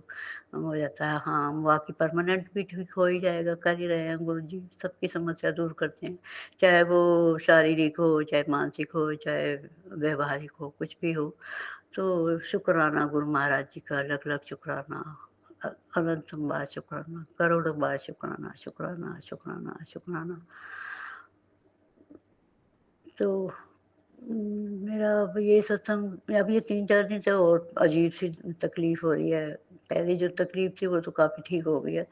हो जाता है। हाँ, बाकी परमानेंट भी ठीक हो ही जाएगा, कर ही रहे हैं गुरुजी, सबकी समस्या दूर करते हैं। चाहे वो शारीरिक हो, चाहे मानसिक हो, चाहे व्यावहारिक हो, कुछ भी हो। तो शुक्राना गुरु महाराज जी का लख-लख शुक्राना, अनंत बार शुक्राना, करोड़ों बार शुक्राना, शुक्राना, शुक्राना, शुक्राना। तो मेरा अब ये सत्संग अब ये 3-4 दिन से और अजीब-सी तकलीफ़ हो रही है। पहले जो तकलीफ़ थी वो तो काफ़ी ठीक हो गई है।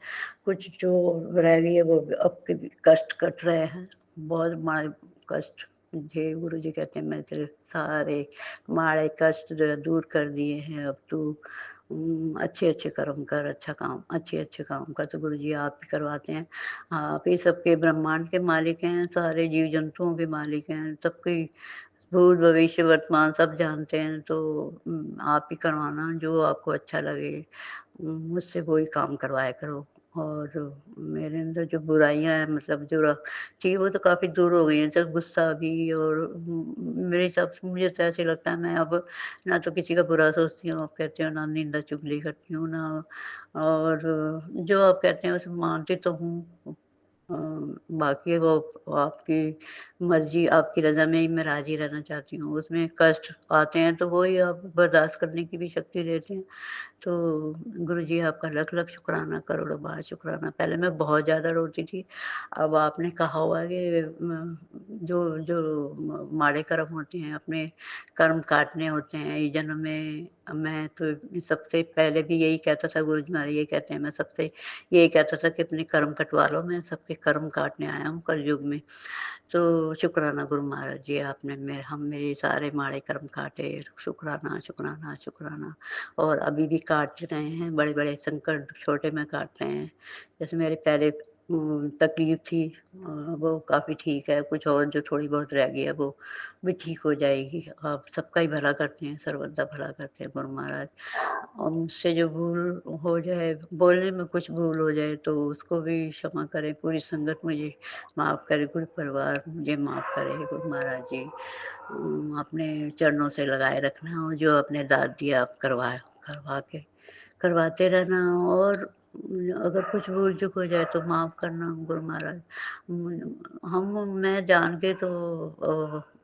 कुछ जो रह गई है वो अब के भी कष्ट कट रहे हैं। बहुत माड़े कष्ट मुझे गुरुजी कहते हैं मैं तेरे सारे माड़े कष्ट जो है दूर कर दिए हैं। अब तू अच्छे-अच्छे कर्म कर, अच्छा काम अच्छे-अच्छे काम कर। तो गुरुजी आप ही करवाते हैं। आप ही सबके ब्रह्मांड के मालिक हैं, सारे जीव-जंतुओं के मालिक हैं, सबकी भूत, भविष्य, वर्तमान सब जानते हैं तो आप ही करवाना जो आपको अच्छा लगे। मुझसे वही काम करवाया करो और मेरे अंदर जो बुराइयाँ हैं मतलब जो थी वो तो काफ़ी दूर हो गई हैं। जब गुस्सा भी और मेरे हिसाब से मुझे तो ऐसे लगता है मैं अब ना तो किसी का बुरा सोचती हूँ, आप कहते हो ना निंदा चुगली करती हूँ ना और जो आप कहते हैं उसे मानती तो हूँ। अ, बाकी वो आपकी मर्ज़ी, आपकी रज़ा में ही मैं राज़ी रहना चाहती हूँ। उसमें कष्ट आते हैं तो वो ही आप बर्दाश्त करने की भी शक्ति देते हैं। तो गुरुजी आपका लख-लख शुक्राना, करोड़ों बार शुक्राना। पहले मैं बहुत ज़्यादा रोती थी, अब आपने कहा हुआ है कि जो जो माड़े कर्म होते हैं, अपने कर्म काटने होते हैं। इस जन्म में मैं तो सबसे पहले भी यही कहता था, गुरुजी महाराज यही कहते हैं, मैं सबसे यही कहता था कि अपने कर्म कटवा लो, मैं सबके कर्म काटने आया हूँ कलयुग में। तो शुक्राना गुरु महाराज जी, आपने मेरे सारे माड़े कर्म काटे। शुक्राना, शुक्राना, शुक्राना। और अभी भी काट रहे हैं, बड़े-बड़े संकट छोटे में काट रहे हैं। जैसे मेरे पहले तकलीफ़ थी वो काफ़ी ठीक है, कुछ और जो थोड़ी बहुत रह गई है वो भी ठीक हो जाएगी। आप सबका ही भला करते हैं, सर्वदा भला करते हैं गुरु महाराज। और मुझसे जो भूल हो जाए, बोलने में कुछ भूल हो जाए तो उसको भी क्षमा करें, पूरी संगत मुझे माफ़ करे, गुरु परिवार मुझे माफ़ करे गुरु महाराज जी। अपने चरणों से लगाए रखना और जो आपने दाद दिया आप करवाते रहना और अगर कुछ भूल-चूक हो जाए तो माफ़ करना गुरु महाराज। मैं जान के तो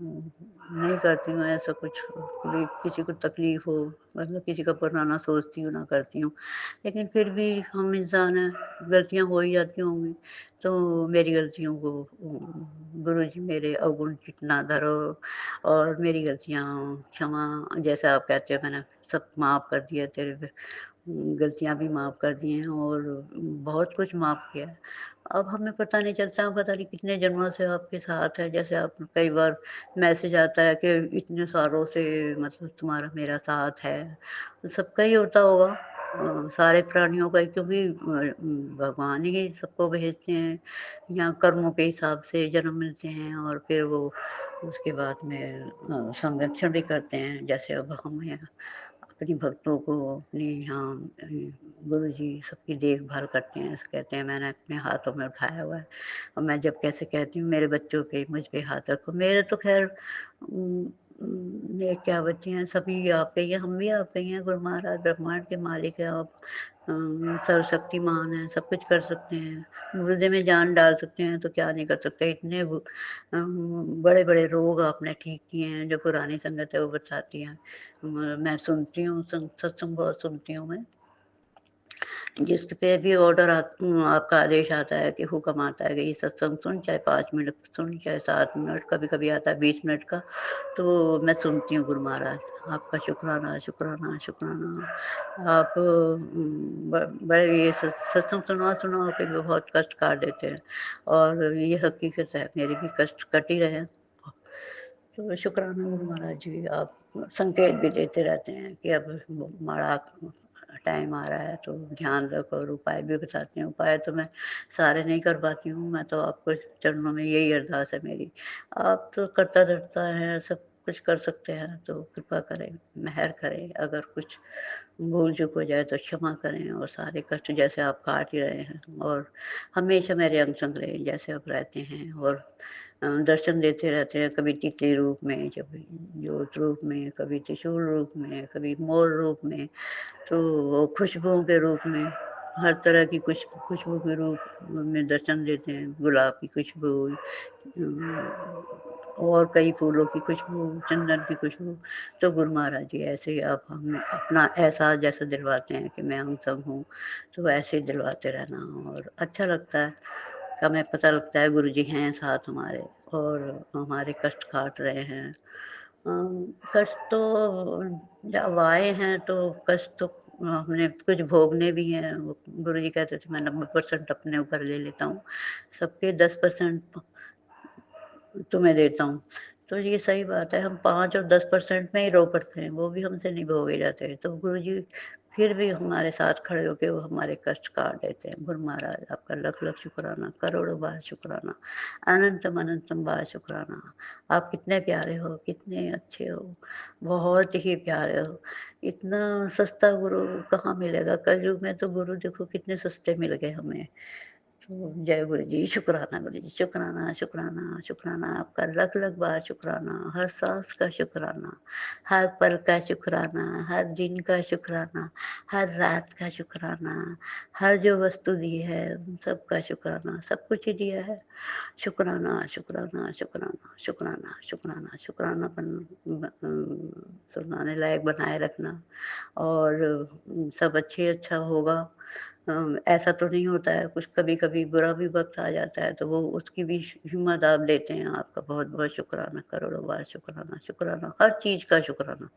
नहीं करती हूँ ऐसा कुछ, कभी किसी को तकलीफ़ हो मतलब किसी का बुरा ना सोचती हूँ, ना करती हूँ। लेकिन फिर भी हम इंसान हैं, गलतियाँ हो ही जाती होंगी, तो मेरी गलतियों को गुरुजी मेरे अवगुण चित्त ना धरो और मेरी गलतियाँ क्षमा जैसे आप कहते हो मैंने सब माफ़ कर दिया तेरे गलतियाँ भी माफ़ कर दी हैं और बहुत कुछ माफ़ किया है। अब हमें पता नहीं चलता, पता नहीं कितने जन्मों से आपके साथ है, जैसे आप कई बार मैसेज आता है कि इतने सालों से मतलब तुम्हारा मेरा साथ है। सबका ही होता होगा सारे प्राणियों का ही क्योंकि भगवान ही सबको भेजते हैं या कर्मों के हिसाब से जन्म मिलते हैं और फिर वो उसके बाद में संरक्षण भी करते हैं। जैसे अब हमें अपनी भक्तों को अपने यहाँ गुरुजी सबकी देखभाल करते हैं। ऐसे कहते हैं मैंने अपने हाथों में उठाया हुआ है और मैं जब कैसे कहती हूँ मेरे बच्चों पे मुझ पे हाथ रखो। मेरे तो ख़ैर मेरे क्या बच्चे हैं सभी आपके ही हैं, हम भी आपके ही हैं। गुरु महाराज ब्रह्मांड के मालिक हैं आप सर्वशक्तिमान हैं, सब कुछ कर सकते हैं। मुर्दे में जान डाल सकते हैं तो क्या नहीं कर सकते। इतने बड़े-बड़े रोग आपने ठीक किए हैं जो पुरानी संगत है वो बताती है। मैं सुनती हूँ सत्संग बहुत सुनती हूँ मैं। जिस पे भी ऑर्डर आपका आदेश आता है कि हुक्म आता है कि ये सत्संग सुन, चाहे 5 मिनट सुन, चाहे 7 मिनट, कभी-कभी आता है 20 मिनट का, तो मैं सुनती हूँ गुरु महाराज। आपका शुक्राना, शुक्राना, शुक्राना। आप बड़े ये सत्संग सुना-सुना के भी बहुत कष्ट काट देते हैं और ये हकीकत है, मेरे भी कष्ट कट ही रहे हैं। तो शुक्राना गुरु महाराज जी, आप संकेत भी देते रहते हैं कि अब बड़ा टाइम आ रहा है तो ध्यान रखो, और उपाय भी बताते हैं। उपाय तो मैं सारे नहीं कर पाती हूँ, मैं तो आपको चरणों में यही अरदास है मेरी। आप तो करता धरता है, सब कुछ कर सकते हैं, तो कृपा करें, मेहर करें। अगर कुछ भूल चूक हो जाए तो क्षमा करें, और सारे कष्ट जैसे आप काट ही रहे हैं, और हमेशा मेरे अंग संग रहें जैसे आप रहते हैं, और दर्शन देते रहते हैं, कभी तितली रूप में, कभी जोत रूप में, कभी त्रिशूल रूप में, कभी मोर रूप में, तो खुशबुओं के रूप में, हर तरह की कुछ खुशबू के रूप में दर्शन देते हैं। गुलाब की खुशबू, और कई फूलों की खुशबू, चंदन की खुशबू। तो गुरु महाराज जी ऐसे ही आप हमें अपना एहसास जैसा दिलवाते हैं कि मैं हम सब हूँ, तो वैसे ही दिलवाते रहना, और अच्छा लगता है। हमें पता लगता है गुरु जी हैं साथ हमारे, और हमारे कष्ट काट रहे हैं। कष्ट तो जब आए हैं तो कष्ट तो हमने कुछ भोगने भी हैं। गुरु जी कहते थे मैं 90% अपने ऊपर ले लेता हूँ, सबके 10% तुम्हें देता हूँ। तो ये सही बात है, हम 5 और 10% में ही रो पड़ते हैं, वो भी हमसे नहीं भोगे जाते हैं। तो गुरु जी फिर भी हमारे साथ खड़े होके वो हमारे कष्ट काट देते हैं। गुरु महाराज आपका लख लख शुक्राना, करोड़ों बार शुक्राना, अनंतम अनंतम बार शुक्राना। आप कितने प्यारे हो, कितने अच्छे हो, बहुत ही प्यारे हो। इतना सस्ता गुरु कहाँ मिलेगा? कलयुग में तो गुरु देखो कितने सस्ते मिल गए हमें। तो जय गुरु जी, शुक्राना गुरु जी, शुक्राना शुक्राना शुक्राना, आपका लख लख बार शुक्राना, हर सांस का शुक्राना, हर पल का शुक्राना, हर दिन का शुक्राना, हर रात का शुक्राना, हर जो वस्तु दी है उन सब का शुक्राना, सब कुछ ही दिया है। शुक्राना शुक्राना शुक्राना शुक्राना शुक्राना शुक्राना सुनाने लायक बनाए रखना, और सब अच्छा होगा। ऐसा तो नहीं होता है, कुछ कभी कभी बुरा भी वक्त आ जाता है, तो वो उसकी भी हिम्मत आप देते हैं। आपका बहुत बहुत शुक्राना, करोड़ों बार शुक्राना, शुक्राना हर चीज का शुक्राना,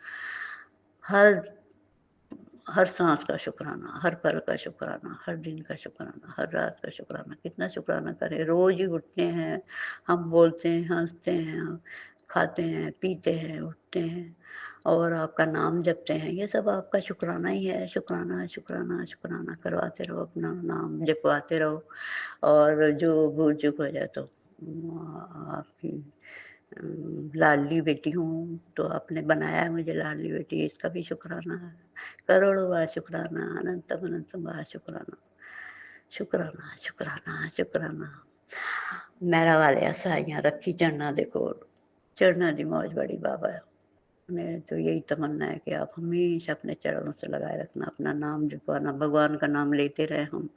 हर हर सांस का शुक्राना, हर पल का शुक्राना, हर दिन का शुक्राना, हर रात का शुक्राना। कितना शुक्राना करें, रोज ही उठते हैं हम, बोलते हैं, हंसते हैं, खाते हैं, पीते हैं, उठते हैं, और आपका नाम जपते हैं। ये सब आपका शुक्राना ही है। शुक्राना शुक्राना शुक्राना करवाते रहो, अपना नाम जपवाते रहो, और जो भूल चूक हो जाए तो आपकी लाडली बेटी हूँ, तो आपने बनाया है मुझे लाडली बेटी, इसका भी शुक्राना है। करोड़ों बार शुक्राना, अनंतम अनंतम बार शुक्राना, शुक्राना शुक्राना शुक्राना। मेरा वाले साइयां रखी चढ़ना देखो, चढ़ना दी मौज बड़ी बाबा। मेरी तो यही तमन्ना है कि आप हमेशा अपने चरणों से लगाए रखना, अपना नाम जपवाना, भगवान का नाम लेते रहें हम,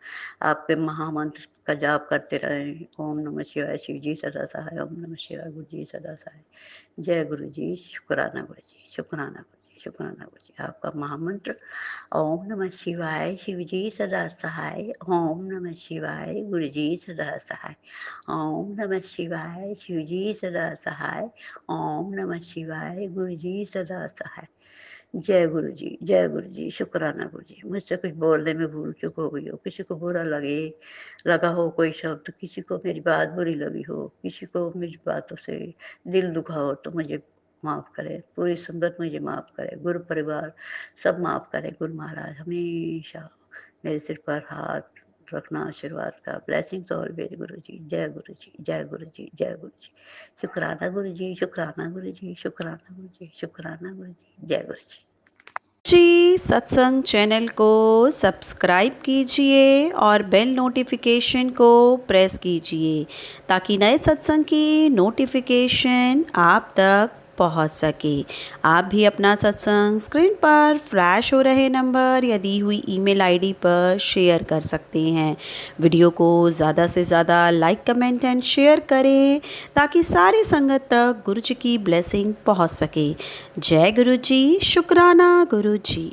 आपके महामंत्र का जाप करते रहें। ओम नमः शिवाय, शिव जी सदा सहाय, ओम नमः शिवाय, गुरु जी सदा सहाय। जय गुरु जी, शुक्राना गुरु जी, शुक्राना गुरु जी, शुक्राना गुरु जी। आपका महामंत्र ओम नमः शिवाय, शिव जी सदा सहाय, ओम नमः शिवाय, गुरु जी सदा सहाय, ओम नमः शिवाय, शिव जी सदा सहाय, ओम नमः शिवाय, गुरु जी सदा सहाय। जय गुरु जी, जय गुरु जी, शुक्राना गुरु जी। मुझसे कुछ बोलने में भूल चूक हो गई हो, किसी को बुरा लगा हो कोई शब्द, किसी को मेरी बात बुरी लगी हो, किसी को मेरी बातों से दिल दुखा हो, तो मुझे माफ करे, पूरी संगत मुझे माफ करे, गुरु परिवार सब माफ करे। गुरु महाराज हमेशा मेरे सिर पर हाथ रखना, आशीर्वाद का, ब्लेसिंग्स ऑलवेज गुरु जी। जय गुरु जी, जय गुरु जी, जय गुरु जी। शुक्राना गुरु जी, शुक्राना गुरु जी, शुक्राना गुरु जी, शुक्राना गुरु जी। जय गुरु जी। जी सत्संग चैनल को सब्सक्राइब कीजिए और बेल नोटिफिकेशन को प्रेस कीजिए, ताकि नए सत्संग की नोटिफिकेशन आप तक पहुंच सके। आप भी अपना सत्संग स्क्रीन पर फ्लैश हो रहे नंबर या दी हुई ईमेल आईडी पर शेयर कर सकते हैं। वीडियो को ज़्यादा से ज़्यादा लाइक, कमेंट एंड शेयर करें, ताकि सारी संगत तक गुरु जी की ब्लेसिंग पहुंच सके। जय गुरु जी, शुक्राना गुरु जी।